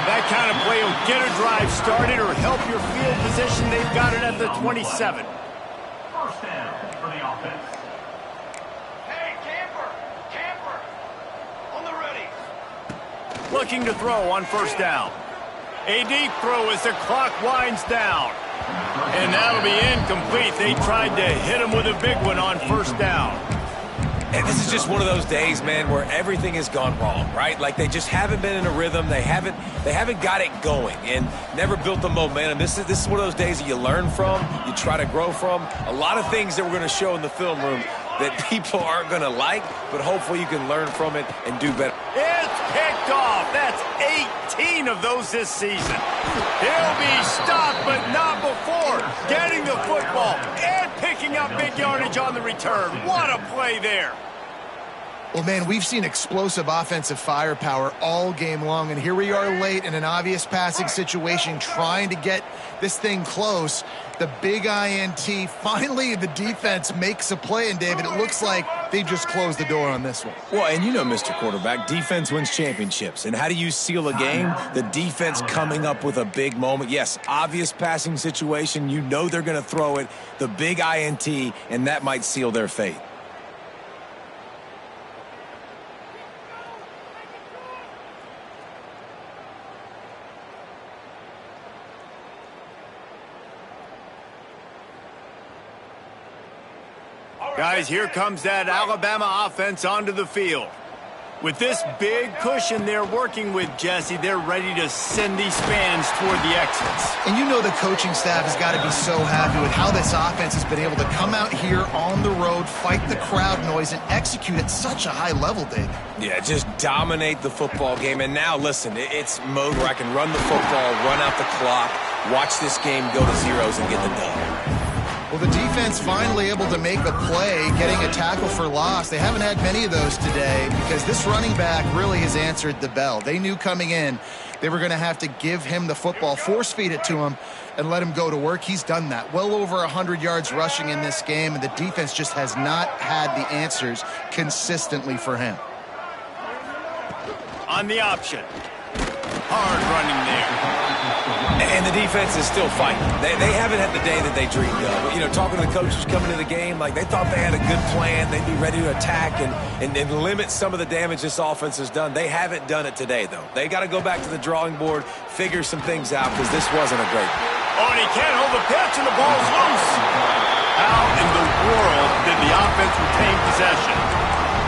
S1: That kind of play will get a drive started or help your field position. They've got it at the 27.
S6: First down for the offense.
S5: Hey, camper, on the ready.
S1: Looking to throw on 1st down. A deep throw as the clock winds down. And that'll be incomplete. They tried to hit him with a big one on 1st down.
S2: And this is just one of those days, man, where everything has gone wrong, right? Like they just haven't been in a rhythm. They haven't got it going and never built the momentum. This is one of those days that you learn from, you try to grow from. A lot of things that we're going to show in the film room that people aren't going to like, but hopefully you can learn from it and do better.
S1: It's picked off. That's 18 of those this season. He'll be stopped, but not before getting the football and picking up big yardage on the return. What a play there.
S3: Well, man, we've seen explosive offensive firepower all game long, and here we are late in an obvious passing situation trying to get this thing close. The big INT, finally the defense makes a play, and David, it looks like they just closed the door on this one.
S2: Well, and you know, Mr. Quarterback, defense wins championships. And how do you seal a game? The defense coming up with a big moment. Yes, obvious passing situation. You know they're going to throw it. The big INT, and that might seal their fate.
S1: Guys, here comes that Alabama offense onto the field. With this big cushion they're working with, Jesse, they're ready to send these fans toward the exits.
S3: And you know the coaching staff has got to be so happy with how this offense has been able to come out here on the road, fight the crowd noise, and execute at such a high level, Dave.
S2: Yeah, just dominate the football game. And now, listen, it's mode where I can run the football, run out the clock, watch this game go to zeros and get the dub.
S3: Well, the defense finally able to make a play, getting a tackle for loss. They haven't had many of those today because this running back really has answered the bell. They knew coming in they were going to have to give him the football, force feed it to him, and let him go to work. He's done that. Well over 100 yards rushing in this game, and the defense just has not had the answers consistently for him.
S1: On the option. Hard running there.
S2: And the defense is still fighting. They haven't had the day that they dreamed of. You know, talking to the coaches coming to the game, like they thought they had a good plan. They'd be ready to attack and limit some of the damage this offense has done. They haven't done it today, though. They got to go back to the drawing board, figure some things out, because this wasn't a great one.
S1: Oh, and he can't hold the pitch, and the ball's loose. How in the world did the offense retain possession?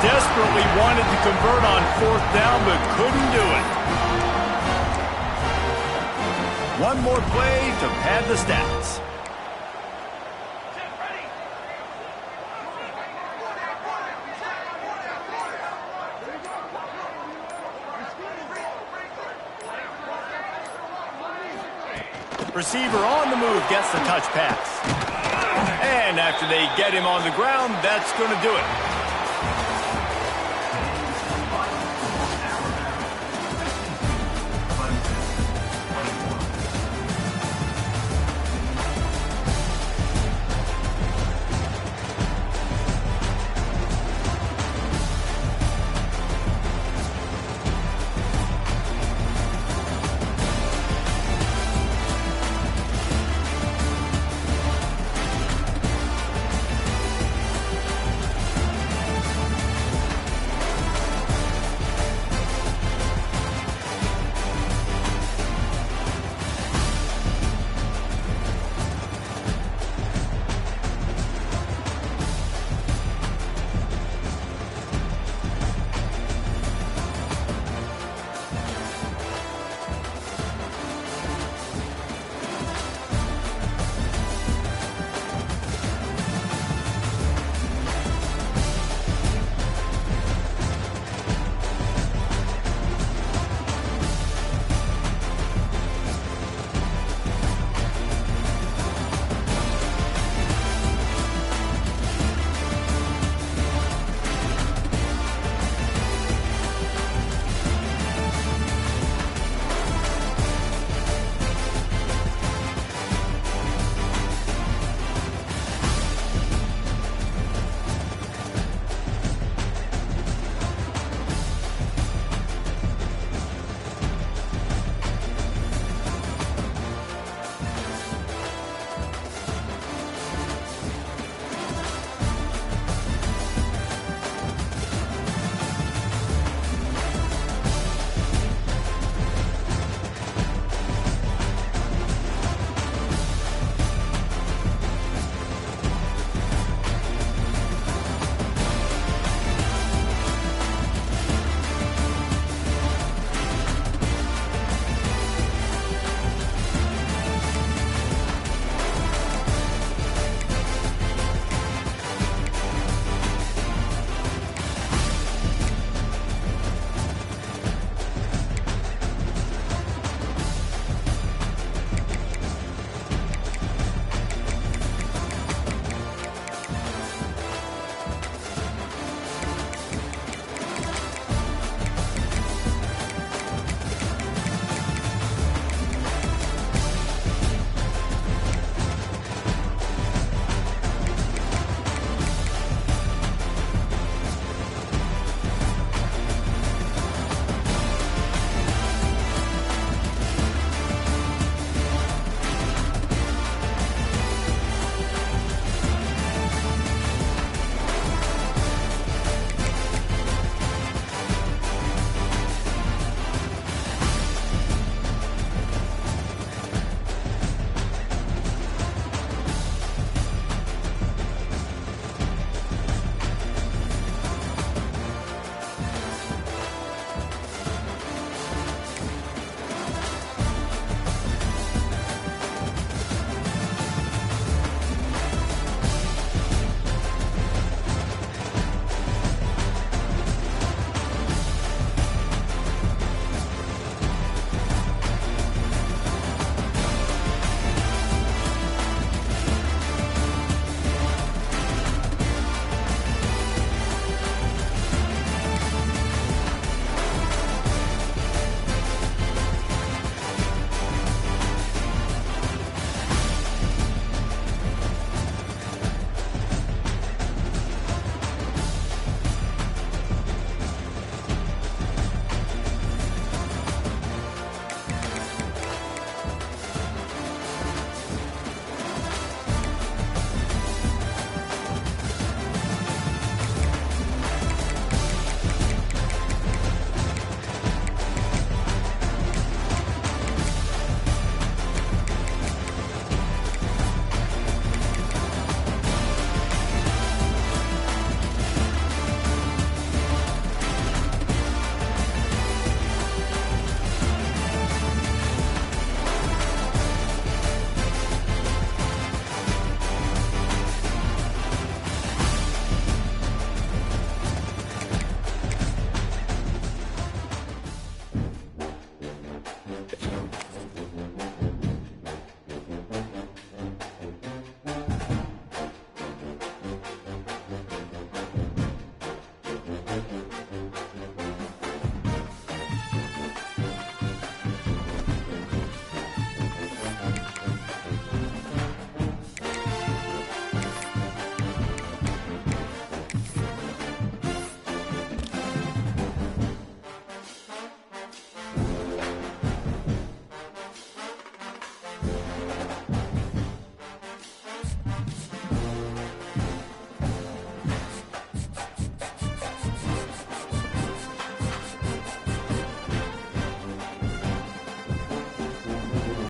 S1: Desperately wanted to convert on 4th down, but couldn't do it. One more play to pad the stats. Receiver on the move gets the touch pass. And after they get him on the ground, that's going to do it.